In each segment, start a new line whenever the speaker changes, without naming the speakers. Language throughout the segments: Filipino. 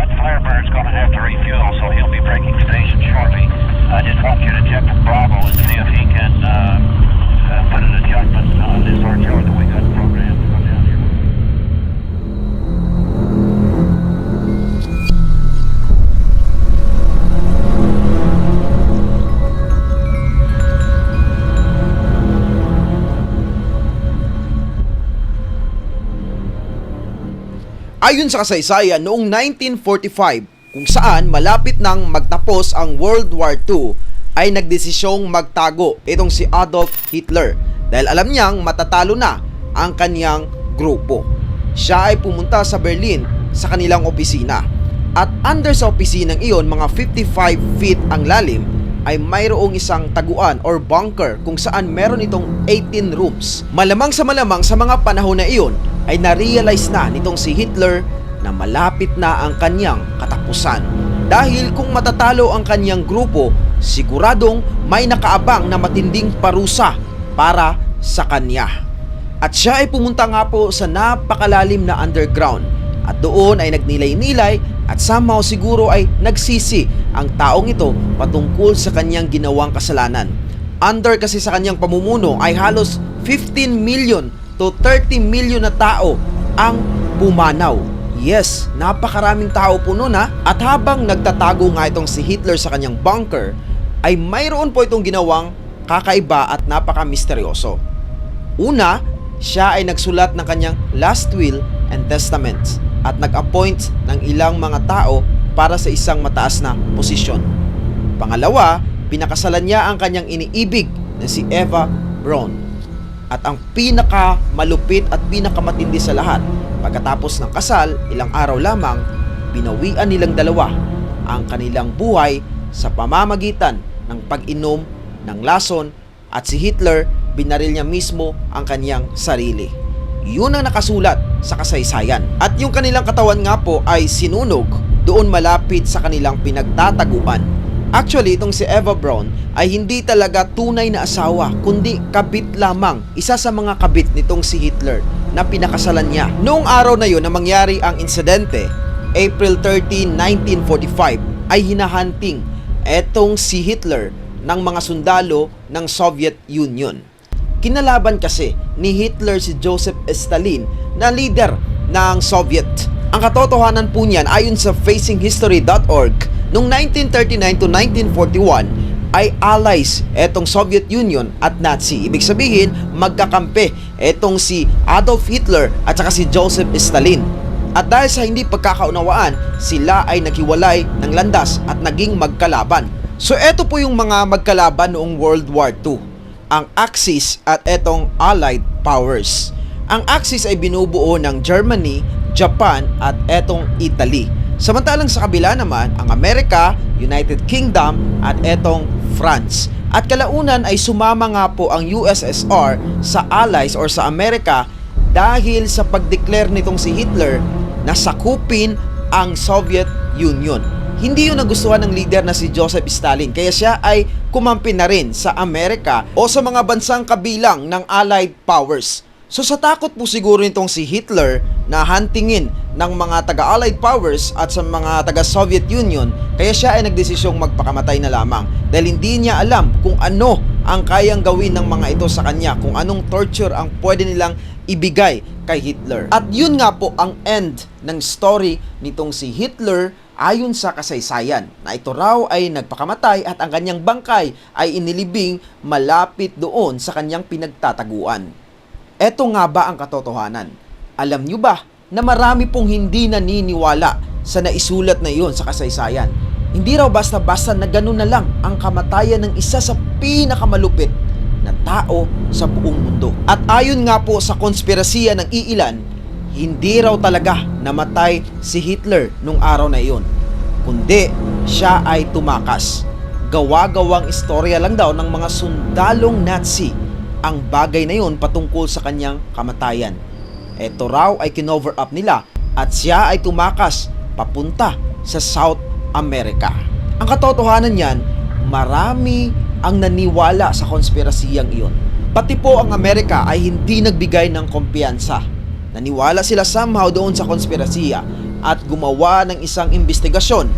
That Firebird's going to have to refuel, so he'll be breaking station shortly. I just want you to check with Bravo and see if he can put an adjustment on this RTO that we got programmed to come down here.
Ayon sa kasaysayan, noong 1945, kung saan malapit nang magtapos ang World War II, ay nagdesisyong magtago itong si Adolf Hitler dahil alam niyang matatalo na ang kanyang grupo. Siya ay pumunta sa Berlin sa kanilang opisina at under sa opisinang iyon, mga 55 feet ang lalim, ay mayroong isang taguan or bunker kung saan meron itong 18 rooms. Malamang sa mga panahon na iyon ay na-realize na nitong si Hitler na malapit na ang kanyang katapusan. Dahil kung matatalo ang kanyang grupo, siguradong may nakaabang na matinding parusa para sa kanya. At siya ay pumunta nga po sa napakalalim na underground at doon ay nagnilay-nilay at somehow siguro ay nagsisi ang taong ito patungkol sa kanyang ginawang kasalanan. Under kasi sa kanyang pamumuno ay halos 15 million to 30 million na tao ang pumanaw. Yes, napakaraming tao po noon ha. At habang nagtatago nga itong si Hitler sa kanyang bunker, ay mayroon po itong ginawang kakaiba at napaka-misteryoso. Una, siya ay nagsulat ng kanyang last will and testament at nag-appoint ng ilang mga tao para sa isang mataas na posisyon. Pangalawa, pinakasalan niya ang kanyang iniibig na si Eva Braun. At ang pinakamalupit at pinakamatindi sa lahat, pagkatapos ng kasal, ilang araw lamang, binawian nilang dalawa ang kanilang buhay sa pamamagitan ng pag-inom ng lason at si Hitler, binaril niya mismo ang kanyang sarili. Yun ang nakasulat sa kasaysayan. At yung kanilang katawan nga po ay sinunog doon malapit sa kanilang pinagtataguan. Actually, itong si Eva Braun ay hindi talaga tunay na asawa, kundi kabit lamang, isa sa mga kabit nitong si Hitler na pinakasalan niya. Noong araw na yun na mangyari ang insidente, April 13, 1945, ay hinahunting etong si Hitler ng mga sundalo ng Soviet Union. Kinalaban kasi ni Hitler si Joseph Stalin na leader ng Soviet. Ang katotohanan po niyan ayon sa facinghistory.org, noong 1939 to 1941 ay allies etong Soviet Union at Nazi. Ibig sabihin, magkakampi etong si Adolf Hitler at saka si Joseph Stalin. At dahil sa hindi pagkakaunawaan, sila ay naghiwalay ng landas at naging magkalaban. So eto po yung mga magkalaban noong World War II. Ang Axis at etong Allied Powers. Ang Axis ay binubuo ng Germany, Japan at etong Italy. Samantalang sa kabila naman, ang Amerika, United Kingdom at etong France. At kalaunan ay sumama nga po ang USSR sa Allies or sa Amerika dahil sa pag-declare nitong si Hitler na sakupin ang Soviet Union. Hindi yun nagustuhan ng leader na si Joseph Stalin, kaya siya ay kumampi na rin sa Amerika o sa mga bansang kabilang ng Allied Powers. So sa takot po siguro nitong si Hitler na huntingin ng mga taga-Allied Powers at sa mga taga-Soviet Union, kaya siya ay nagdesisyong magpakamatay na lamang dahil hindi niya alam kung ano ang kayang gawin ng mga ito sa kanya, kung anong torture ang pwede nilang ibigay kay Hitler. At yun nga po ang end ng story nitong si Hitler ayon sa kasaysayan, na ito raw ay nagpakamatay at ang kanyang bangkay ay inilibing malapit doon sa kanyang pinagtataguan. Eto nga ba ang katotohanan? Alam nyo ba na marami pong hindi naniniwala sa naisulat na iyon sa kasaysayan? Hindi raw basta-basta na ganun na lang ang kamatayan ng isa sa pinakamalupit na tao sa buong mundo. At ayon nga po sa konspirasiya ng iilan, hindi raw talaga namatay si Hitler nung araw na iyon, kundi siya ay tumakas. Gawa-gawang istorya lang daw ng mga sundalong Nazi ang bagay na yun patungkol sa kanyang kamatayan. Ito raw ay kinover up nila at siya ay tumakas papunta sa South America. Ang katotohanan niyan, marami ang naniwala sa konspirasiyang iyon. Pati po ang Amerika ay hindi nagbigay ng kumpiyansa. Naniwala sila somehow doon sa konspirasiya at gumawa ng isang investigasyon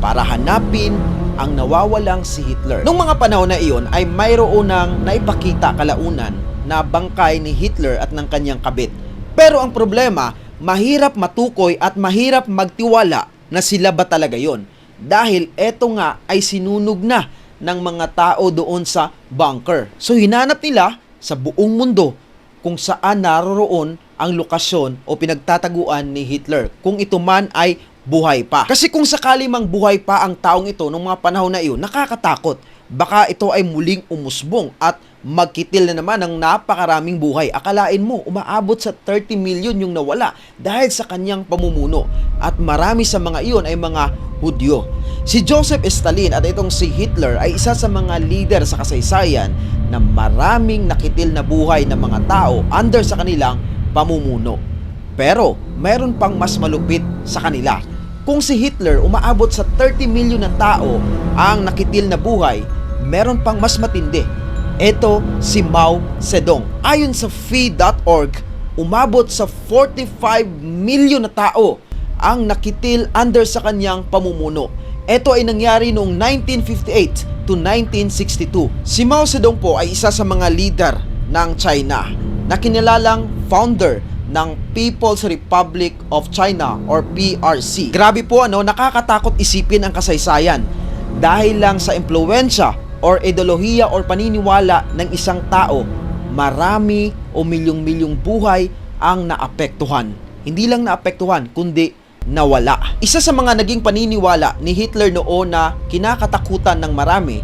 para hanapin ang nawawalang si Hitler. Noong mga panahon na iyon ay mayroon ng naipakita kalaunan na bangkay ni Hitler at ng kanyang kabit. Pero ang problema, mahirap matukoy at mahirap magtiwala na sila ba talaga yon. Dahil eto nga ay sinunog na ng mga tao doon sa bunker. So hinanap nila sa buong mundo kung saan naroroon ang lokasyon o pinagtataguan ni Hitler, kung ito man ay buhay pa. Kasi kung sakali mang buhay pa ang taong ito noong mga panahon na iyon, nakakatakot. Baka ito ay muling umusbong at magkitil na naman ng napakaraming buhay. Akalain mo, umaabot sa 30 million yung nawala dahil sa kanyang pamumuno. At marami sa mga iyon ay mga Hudyo. Si Joseph Stalin at itong si Hitler ay isa sa mga leader sa kasaysayan na maraming nakitil na buhay ng mga tao under sa kanilang pamumuno. Pero mayroon pang mas malupit sa kanila. Kung si Hitler umaabot sa 30 million na tao ang nakitil na buhay, meron pang mas matindi. Ito si Mao Zedong. Ayon sa fee.org, umabot sa 45 million na tao ang nakitil under sa kanyang pamumuno. Ito ay nangyari noong 1958 to 1962. Si Mao Zedong po ay isa sa mga leader ng China na kinilalang founder ng People's Republic of China or PRC. Grabe po nakakatakot isipin ang kasaysayan dahil lang sa impluwensya or ideolohiya or paniniwala ng isang tao, marami o milyong-milyong buhay ang naapektuhan. Hindi lang naapektuhan, kundi nawala. Isa sa mga naging paniniwala ni Hitler noon na kinakatakutan ng marami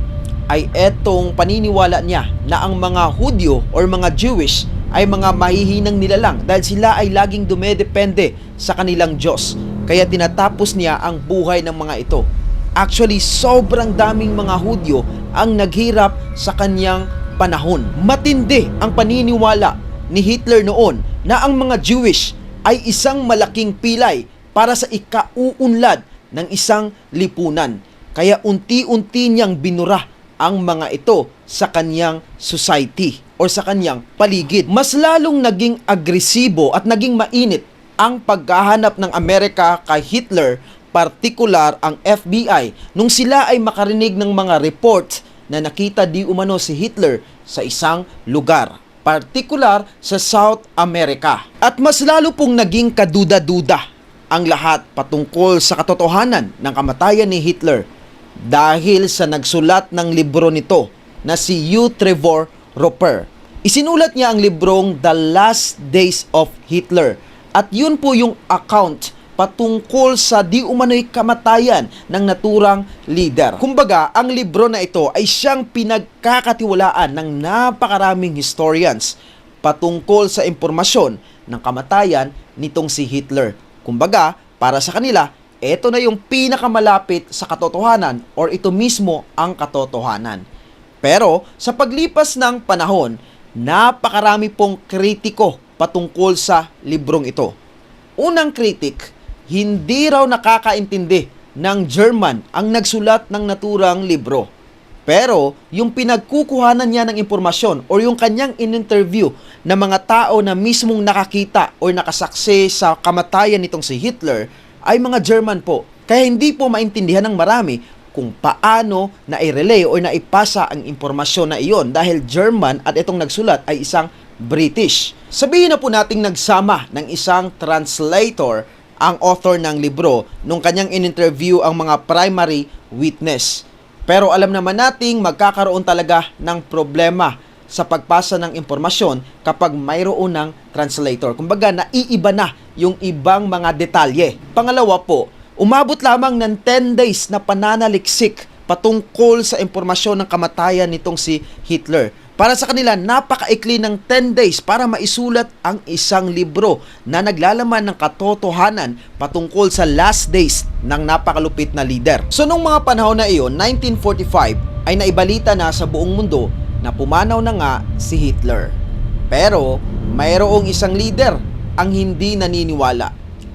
ay etong paniniwala niya na ang mga Hudyo or mga Jewish ay mga mahihinang nilalang dahil sila ay laging dumedepende sa kanilang Diyos. Kaya tinatapos niya ang buhay ng mga ito. Actually, sobrang daming mga Hudyo ang naghirap sa kanyang panahon. Matindi ang paniniwala ni Hitler noon na ang mga Jewish ay isang malaking pilay para sa ikauunlad ng isang lipunan. Kaya unti-unti niyang binura ang mga ito sa kanyang society or sa kanyang paligid. Mas lalong naging agresibo at naging mainit ang paghahanap ng Amerika kay Hitler, partikular ang FBI, nung sila ay makarinig ng mga report na nakita di umano si Hitler sa isang lugar, partikular sa South America. At mas lalo pong naging kaduda-duda ang lahat patungkol sa katotohanan ng kamatayan ni Hitler dahil sa nagsulat ng libro nito na si Hugh Trevor Roper. Isinulat niya ang librong The Last Days of Hitler at yun po yung account patungkol sa di umano'y kamatayan ng naturang leader. Kumbaga, ang libro na ito ay siyang pinagkakatiwalaan ng napakaraming historians patungkol sa impormasyon ng kamatayan nitong si Hitler. Kumbaga, para sa kanila, ito na yung pinakamalapit sa katotohanan or ito mismo ang katotohanan. Pero sa paglipas ng panahon, napakarami pong kritiko patungkol sa librong ito. Unang kritik, hindi raw nakakaintindi ng German ang nagsulat ng naturang libro. Pero yung pinagkukuhanan niya ng impormasyon o yung kanyang in-interview na mga tao na mismong nakakita o nakasaksi sa kamatayan nitong si Hitler ay mga German po. Kaya hindi po maintindihan ng marami kung paano na-relay o naipasa ang impormasyon na iyon dahil German at itong nagsulat ay isang British. Sabihin na po nating nagsama ng isang translator ang author ng libro nung kanyang in-interview ang mga primary witness. Pero alam naman nating magkakaroon talaga ng problema sa pagpasa ng impormasyon kapag mayroon ng translator. Kumbaga, naiiba na yung ibang mga detalye. Pangalawa po, umabot lamang ng 10 days na pananaliksik patungkol sa impormasyon ng kamatayan nitong si Hitler. Para sa kanila, napakaikli ng 10 days para maisulat ang isang libro na naglalaman ng katotohanan patungkol sa last days ng napakalupit na leader. So nung mga panahon na iyon, 1945, ay naibalita na sa buong mundo na pumanaw na nga si Hitler. Pero mayroong isang leader ang hindi naniniwala.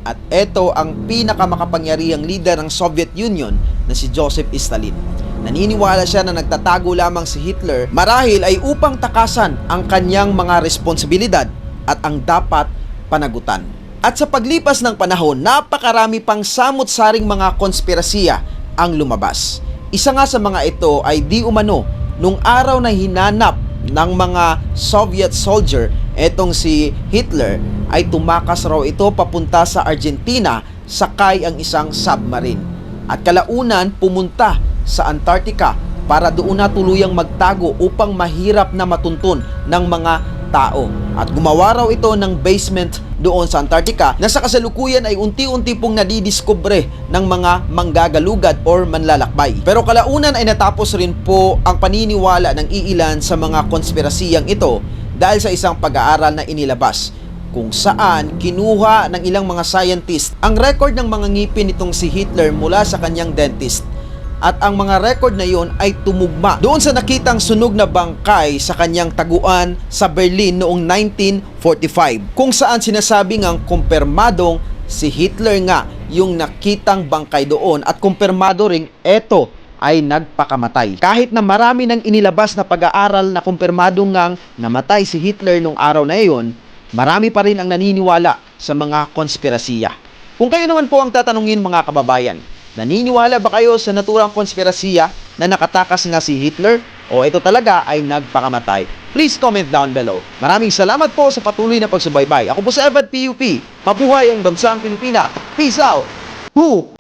At ito ang pinakamakapangyarihang leader ng Soviet Union na si Joseph Stalin. Naniniwala siya na nagtatago lamang si Hitler marahil ay upang takasan ang kanyang mga responsibilidad at ang dapat panagutan. At sa paglipas ng panahon, napakarami pang samot-saring mga konspirasiya ang lumabas. Isa nga sa mga ito ay di umano nung araw na hinanap ng mga Soviet soldier etong si Hitler ay tumakas raw ito papunta sa Argentina sakay ang isang submarine. At kalaunan pumunta sa Antarctica para doon na tuluyang magtago upang mahirap na matuntun ng mga tao. At gumawa raw ito ng basement doon sa Antarctica na sa kasalukuyan ay unti-unti pong nadidiskubre ng mga manggagalugad or manlalakbay. Pero kalaunan ay natapos rin po ang paniniwala ng iilan sa mga konspirasiyang ito dahil sa isang pag-aaral na inilabas kung saan kinuha ng ilang mga scientist ang record ng mga ngipin nitong si Hitler mula sa kanyang dentist. At ang mga record na yon ay tumugma doon sa nakitang sunog na bangkay sa kanyang taguan sa Berlin noong 1945, kung saan sinasabi ngang kumpirmadong si Hitler nga yung nakitang bangkay doon at kumpirmado ring eto ay nagpakamatay. Kahit na marami nang inilabas na pag-aaral na kumpirmado ngang namatay si Hitler nung araw na iyon, marami pa rin ang naniniwala sa mga konspirasiya. Kung kayo naman po ang tatanungin mga kababayan, naniniwala ba kayo sa naturang konspirasiya na nakatakas nga si Hitler o ito talaga ay nagpakamatay? Please comment down below. Maraming salamat po sa patuloy na pagsubaybay. Ako po si Evad PUP. Mabuhay ang bansang Pilipinas. Peace out! Who?